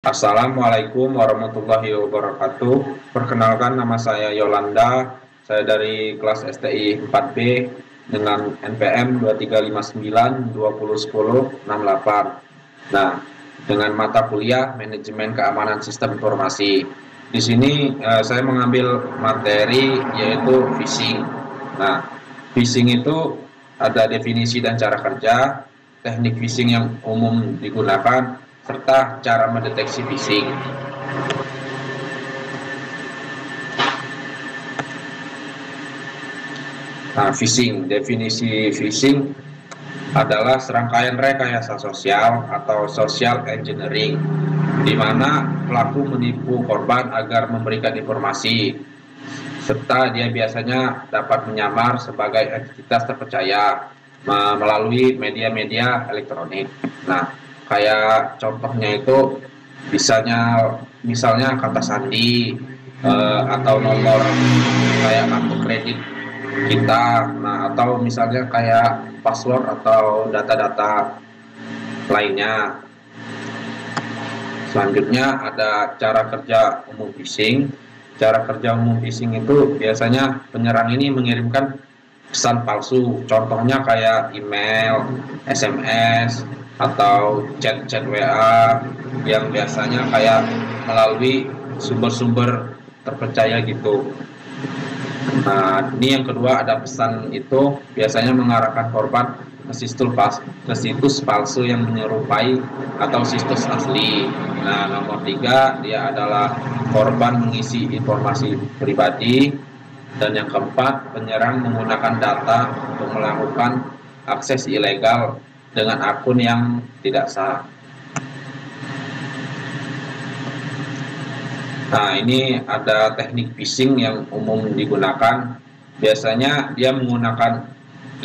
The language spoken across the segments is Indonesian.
Assalamualaikum warahmatullahi wabarakatuh. Perkenalkan, nama saya Yolanda. Saya dari kelas STI 4B dengan NPM 2359201068. Nah, dengan mata kuliah Manajemen Keamanan Sistem Informasi. Di sini saya mengambil materi yaitu phishing. Nah, phishing itu ada definisi dan cara kerja, teknik phishing yang umum digunakan, serta cara mendeteksi phishing. Nah, phishing, definisi phishing adalah serangkaian rekayasa sosial atau social engineering, di mana pelaku menipu korban agar memberikan informasi, serta dia biasanya dapat menyamar sebagai entitas terpercaya melalui media-media elektronik. Nah, kayak contohnya itu misalnya kata sandi, atau nomor kayak kartu kredit kita, nah atau misalnya kayak password atau data-data lainnya. Selanjutnya ada cara kerja umum phishing. Cara kerja umum phishing itu biasanya penyerang ini mengirimkan pesan palsu, contohnya kayak email, SMS, atau chat-chat WA yang biasanya kayak melalui sumber-sumber terpercaya gitu. Nah, ini yang kedua, ada pesan itu biasanya mengarahkan korban ke situs palsu yang menyerupai atau situs asli. Nah, nomor tiga, dia adalah korban mengisi informasi pribadi. Dan yang keempat, penyerang menggunakan data untuk melakukan akses ilegal dengan akun yang tidak sah. Nah, ini ada teknik phishing yang umum digunakan. Biasanya dia menggunakan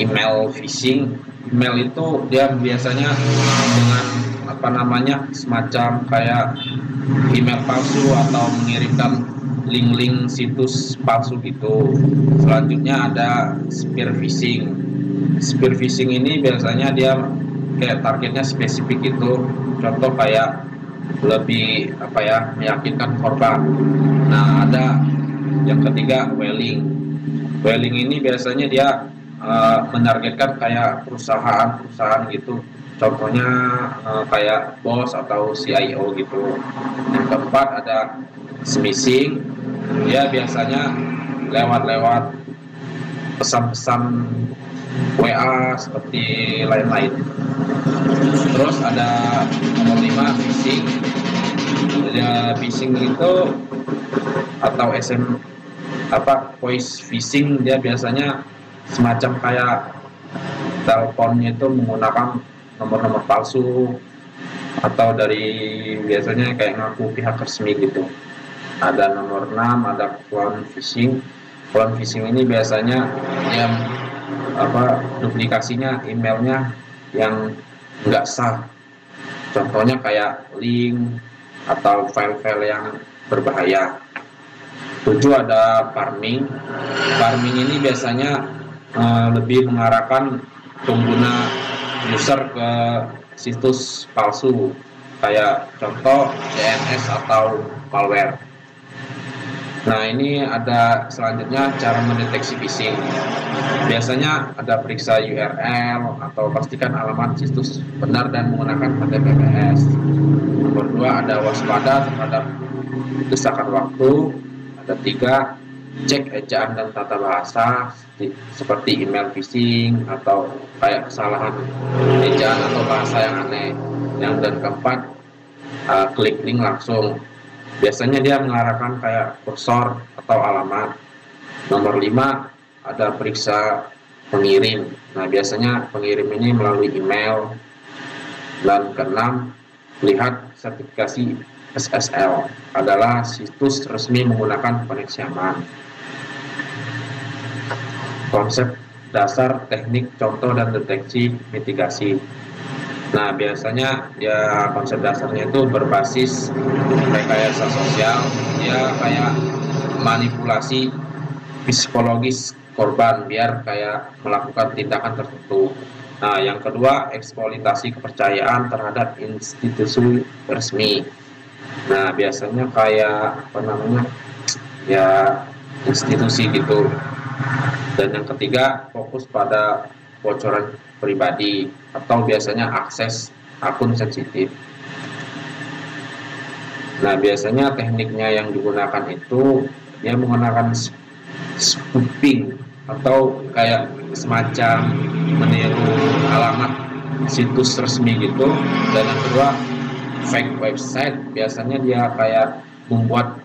email phishing. Email itu dia biasanya dengan semacam kayak email palsu atau mengirimkan link-link situs palsu gitu. Selanjutnya ada spear phishing. Spear phishing ini biasanya dia kayak targetnya spesifik gitu. Contoh kayak lebih meyakinkan korban. Nah, ada yang ketiga, whaling. Whaling ini biasanya dia menargetkan kayak perusahaan-perusahaan gitu. Contohnya kayak bos atau CIO gitu. Yang keempat ada smishing. Dia biasanya lewat pesan-pesan WA seperti lain-lain. Terus ada nomor 5, phishing. Ya, phishing itu atau voice phishing, dia biasanya semacam kayak teleponnya itu menggunakan nomor-nomor palsu atau dari biasanya kayak ngaku pihak resmi gitu. Ada nomor 6, ada clone phishing. Clone phishing ini biasanya yang duplikasinya emailnya yang nggak sah, contohnya kayak link atau file-file yang berbahaya. 7, ada farming. Farming ini biasanya lebih mengarahkan pengguna user ke situs palsu, kayak contoh DNS atau malware. Nah, ini ada selanjutnya cara mendeteksi phishing. Biasanya ada periksa URL atau pastikan alamat situs benar dan menggunakan HTTPS. Nomor 2, ada waspada terhadap desakan waktu. Ada 3, cek ejaan dan tata bahasa seperti email phishing atau kayak kesalahan ejaan atau bahasa yang aneh. Yang dan keempat, klik link langsung. Biasanya dia mengarahkan kayak kursor atau alamat. Nomor 5, ada periksa pengirim. Nah, biasanya pengirim ini melalui email. Dan keenam, lihat sertifikasi SSL, adalah situs resmi menggunakan koneksi aman. Konsep dasar, teknik, contoh, dan deteksi mitigasi. Nah, biasanya ya konsep dasarnya itu berbasis rekayasa sosial. Dia kayak manipulasi psikologis korban biar kayak melakukan tindakan tertentu. Nah, yang kedua, eksploitasi kepercayaan terhadap institusi resmi. Nah, biasanya kayak apa namanya, ya institusi gitu. Dan yang ketiga, fokus pada bocoran pribadi atau biasanya akses akun sensitif. Nah, biasanya tekniknya yang digunakan itu dia menggunakan spoofing atau kayak semacam meniru alamat situs resmi gitu. Dan yang kedua, fake website, biasanya dia kayak membuat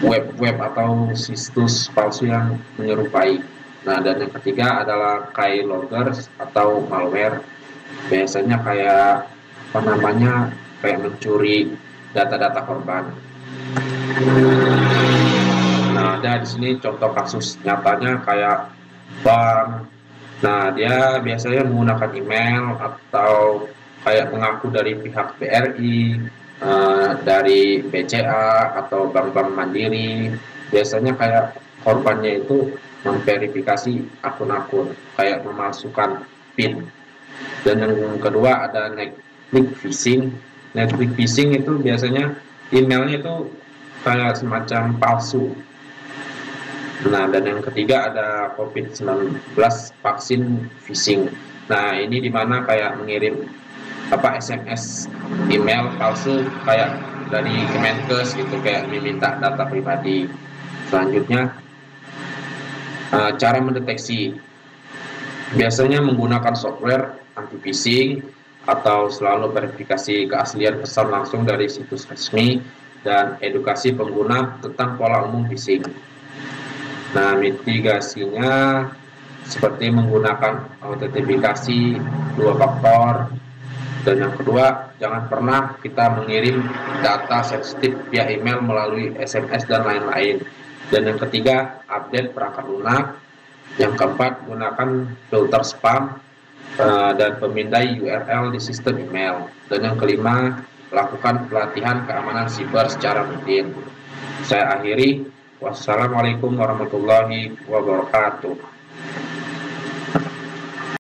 web atau situs palsu yang menyerupai. Nah, dan yang ketiga adalah keyloggers atau malware, biasanya kayak apa namanya, kayak mencuri data-data korban. Nah, ada di sini contoh kasus nyatanya kayak bank. Nah, dia biasanya menggunakan email atau kayak mengaku dari pihak BRI, dari BCA atau bank-bank mandiri. Biasanya kayak korbannya itu memverifikasi akun-akun, kayak memasukkan PIN. Dan yang kedua ada network phishing. Network phishing itu biasanya emailnya itu kayak semacam palsu. Nah, dan yang ketiga ada COVID-19 vaksin phishing. Nah, ini dimana kayak mengirim SMS, email palsu kayak dari Kemenkes gitu, kayak meminta data pribadi. Selanjutnya, cara mendeteksi. Biasanya menggunakan software anti phishing atau selalu verifikasi keaslian pesan langsung dari situs resmi dan edukasi pengguna tentang pola umum phishing. Nah, mitigasinya seperti menggunakan autentifikasi 2 faktor. Dan yang kedua, jangan pernah kita mengirim data sensitif via email, melalui SMS dan lain-lain. Dan yang ketiga, update perangkat lunak. Yang keempat, gunakan filter spam dan pemindai URL di sistem email. Dan yang kelima, lakukan pelatihan keamanan siber secara rutin. Saya akhiri. Wassalamualaikum warahmatullahi wabarakatuh.